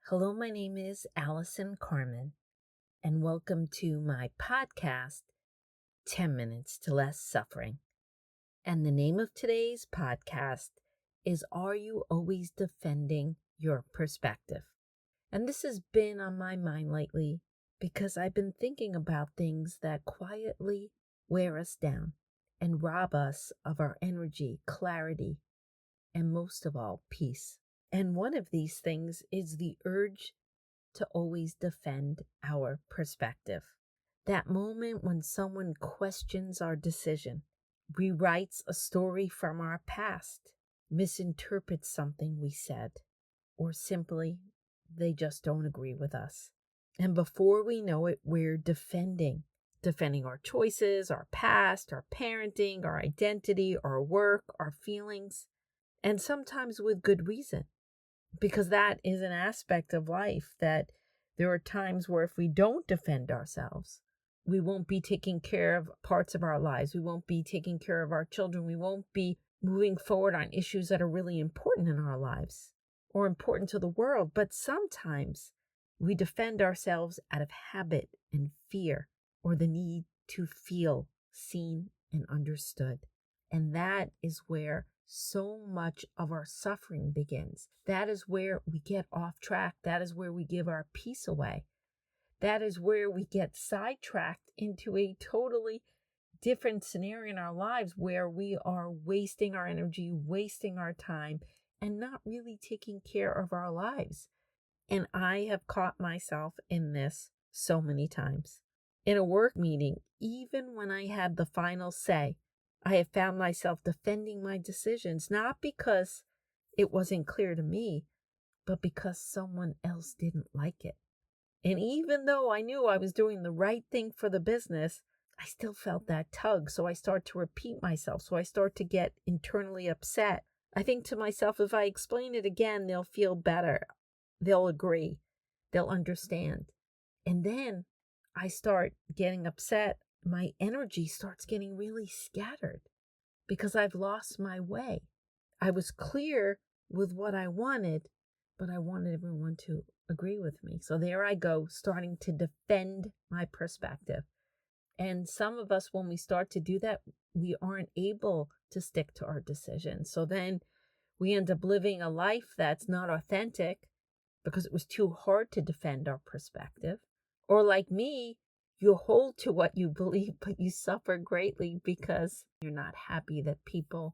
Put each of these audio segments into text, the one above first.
Hello, my name is Allison Carmen, and welcome to my podcast, 10 Minutes to Less Suffering. And the name of today's podcast is Are You Always Defending Your Perspective? And this has been on my mind lately because I've been thinking about things that quietly wear us down and rob us of our energy, clarity, and most of all, peace. And one of these things is the urge to always defend our perspective. That moment when someone questions our decision, rewrites a story from our past, misinterprets something we said, or simply they just don't agree with us. And before we know it, we're defending our choices, our past, our parenting, our identity, our work, our feelings, and sometimes with good reason. Because that is an aspect of life that there are times where if we don't defend ourselves, we won't be taking care of parts of our lives. We won't be taking care of our children. We won't be moving forward on issues that are really important in our lives or important to the world. But sometimes we defend ourselves out of habit and fear or the need to feel seen and understood. And that is where so much of our suffering begins. That is where we get off track. That is where we give our peace away. That is where we get sidetracked into a totally different scenario in our lives where we are wasting our energy, wasting our time, and not really taking care of our lives. And I have caught myself in this so many times. In a work meeting, even when I had the final say, I have found myself defending my decisions, not because it wasn't clear to me, but because someone else didn't like it. And even though I knew I was doing the right thing for the business, I still felt that tug. So I start to repeat myself. So I start to get internally upset. I think to myself, if I explain it again, they'll feel better. They'll agree. They'll understand. And then I start getting upset. My energy starts getting really scattered because I've lost my way. I was clear with what I wanted, but I wanted everyone to agree with me. So there I go, starting to defend my perspective. And some of us, when we start to do that, we aren't able to stick to our decisions. So then we end up living a life that's not authentic because it was too hard to defend our perspective. Or like me, you hold to what you believe, but you suffer greatly because you're not happy that people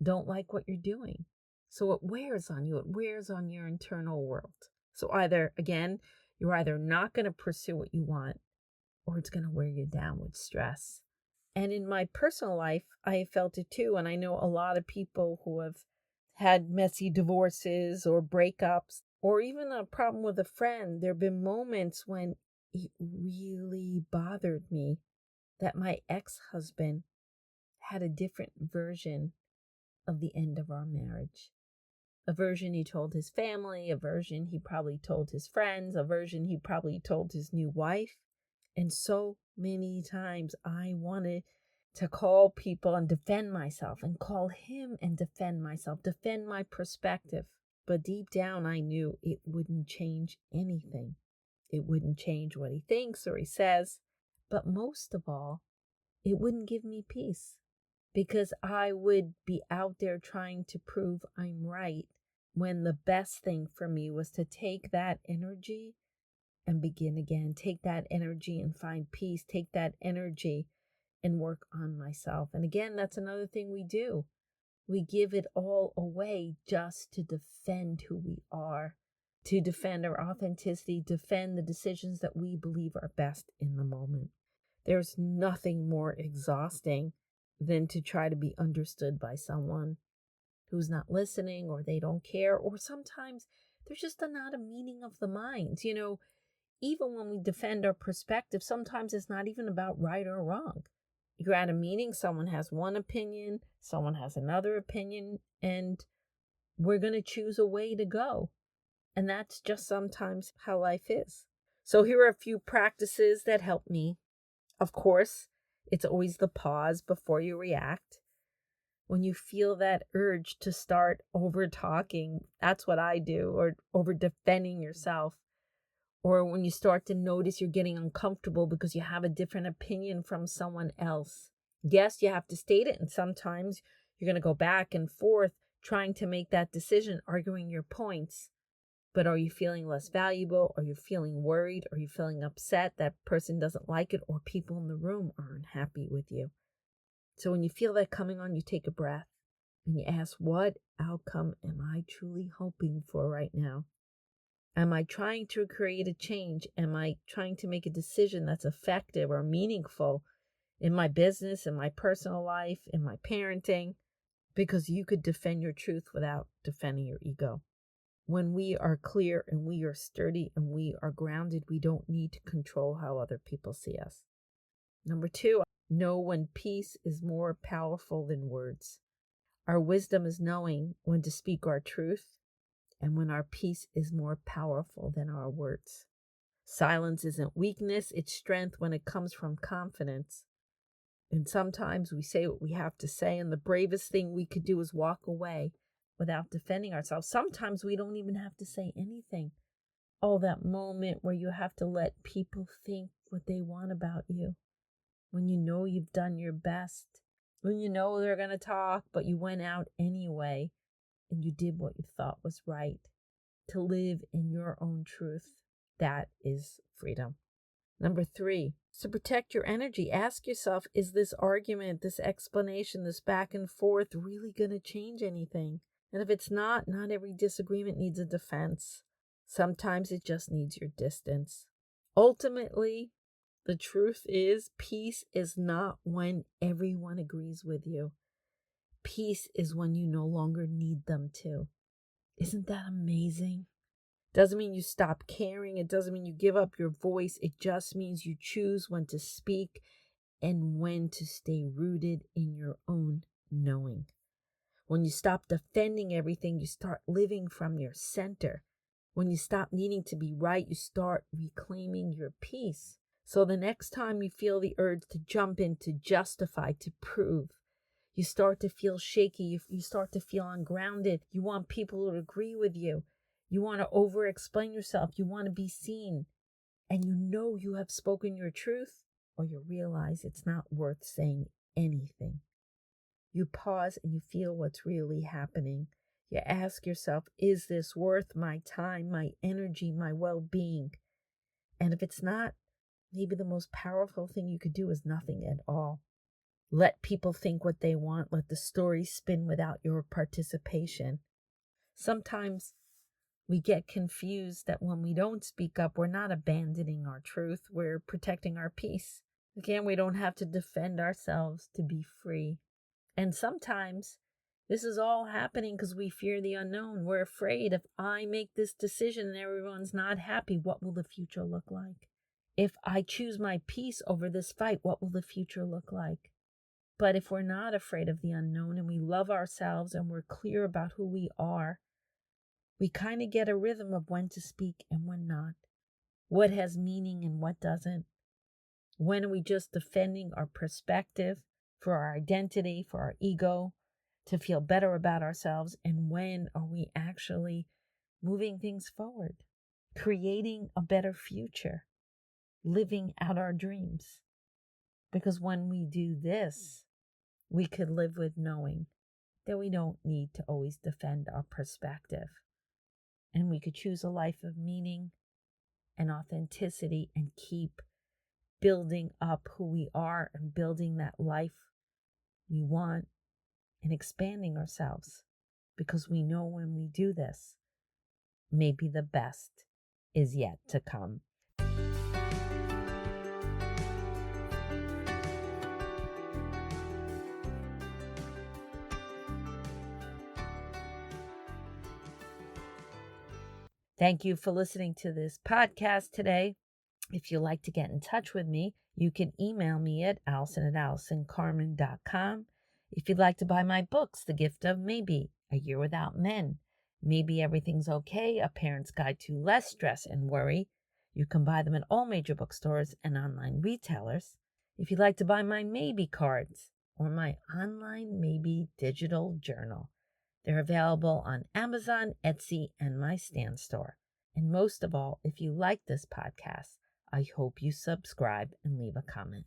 don't like what you're doing. So it wears on you. It wears on your internal world. So you're either not going to pursue what you want, or it's going to wear you down with stress. And in my personal life, I have felt it too. And I know a lot of people who have had messy divorces or breakups, or even a problem with a friend. There have been moments when it really bothered me that my ex-husband had a different version of the end of our marriage. A version he told his family, a version he probably told his friends, a version he probably told his new wife. And so many times I wanted to call people and defend myself and call him and defend myself, defend my perspective. But deep down, I knew it wouldn't change anything. It wouldn't change what he thinks or he says. But most of all, it wouldn't give me peace because I would be out there trying to prove I'm right when the best thing for me was to take that energy and begin again. Take that energy and find peace. Take that energy and work on myself. And again, that's another thing we do. We give it all away just to defend who we are, to defend our authenticity, defend the decisions that we believe are best in the moment. There's nothing more exhausting than to try to be understood by someone who's not listening or they don't care, or sometimes there's just not a meeting of the minds. Even when we defend our perspective, sometimes it's not even about right or wrong. You're at a meeting, someone has one opinion, someone has another opinion, and we're going to choose a way to go. And that's just sometimes how life is. So here are a few practices that help me. Of course, it's always the pause before you react. When you feel that urge to start over talking, that's what I do, or over defending yourself. Or when you start to notice you're getting uncomfortable because you have a different opinion from someone else. Yes, you have to state it, and sometimes you're going to go back and forth trying to make that decision, arguing your points. But are you feeling less valuable? Are you feeling worried? Are you feeling upset that person doesn't like it, or people in the room aren't happy with you? So when you feel that coming on, you take a breath and you ask, what outcome am I truly hoping for right now? Am I trying to create a change? Am I trying to make a decision that's effective or meaningful in my business, in my personal life, in my parenting? Because you could defend your truth without defending your ego. When we are clear and we are sturdy and we are grounded, we don't need to control how other people see us. Number 2, know when peace is more powerful than words. Our wisdom is knowing when to speak our truth and when our peace is more powerful than our words. Silence isn't weakness, it's strength when it comes from confidence. And sometimes we say what we have to say, and the bravest thing we could do is walk away without defending ourselves. Sometimes we don't even have to say anything. Oh, that moment where you have to let people think what they want about you. When you know you've done your best. When you know they're going to talk, but you went out anyway and you did what you thought was right. To live in your own truth. That is freedom. Number 3, to protect your energy, ask yourself, is this argument, this explanation, this back and forth really going to change anything? And if it's not every disagreement needs a defense. Sometimes it just needs your distance. Ultimately, the truth is, peace is not when everyone agrees with you. Peace is when you no longer need them to. Isn't that amazing? Doesn't mean you stop caring. It doesn't mean you give up your voice. It just means you choose when to speak and when to stay rooted in your own knowing. When you stop defending everything, you start living from your center. When you stop needing to be right, you start reclaiming your peace. So the next time you feel the urge to jump in, to justify, to prove, you start to feel shaky. You start to feel ungrounded. You want people to agree with you. You want to over-explain yourself. You want to be seen. And you know you have spoken your truth, or you realize it's not worth saying anything. You pause and you feel what's really happening. You ask yourself, is this worth my time, my energy, my well-being? And if it's not, maybe the most powerful thing you could do is nothing at all. Let people think what they want. Let the story spin without your participation. Sometimes we get confused that when we don't speak up, we're not abandoning our truth. We're protecting our peace. Again, we don't have to defend ourselves to be free. And sometimes this is all happening because we fear the unknown. We're afraid if I make this decision and everyone's not happy, what will the future look like? If I choose my peace over this fight, what will the future look like? But if we're not afraid of the unknown and we love ourselves and we're clear about who we are, we kind of get a rhythm of when to speak and when not. What has meaning and what doesn't. When are we just defending our perspective for our identity, for our ego, to feel better about ourselves? And when are we actually moving things forward, creating a better future, living out our dreams? Because when we do this, we could live with knowing that we don't need to always defend our perspective. And we could choose a life of meaning and authenticity and keep building up who we are and building that life we want and expanding ourselves. Because we know when we do this, maybe the best is yet to come. Thank you for listening to this podcast today. If you'd like to get in touch with me, you can email me at allison@allisoncarmen.com. If you'd like to buy my books, The Gift of Maybe, A Year Without Men, Maybe Everything's Okay, A Parent's Guide to Less Stress and Worry, you can buy them at all major bookstores and online retailers. If you'd like to buy my Maybe cards, or my online, maybe digital journal. They're available on Amazon, Etsy, and my Stan store. And most of all, if you like this podcast, I hope you subscribe and leave a comment.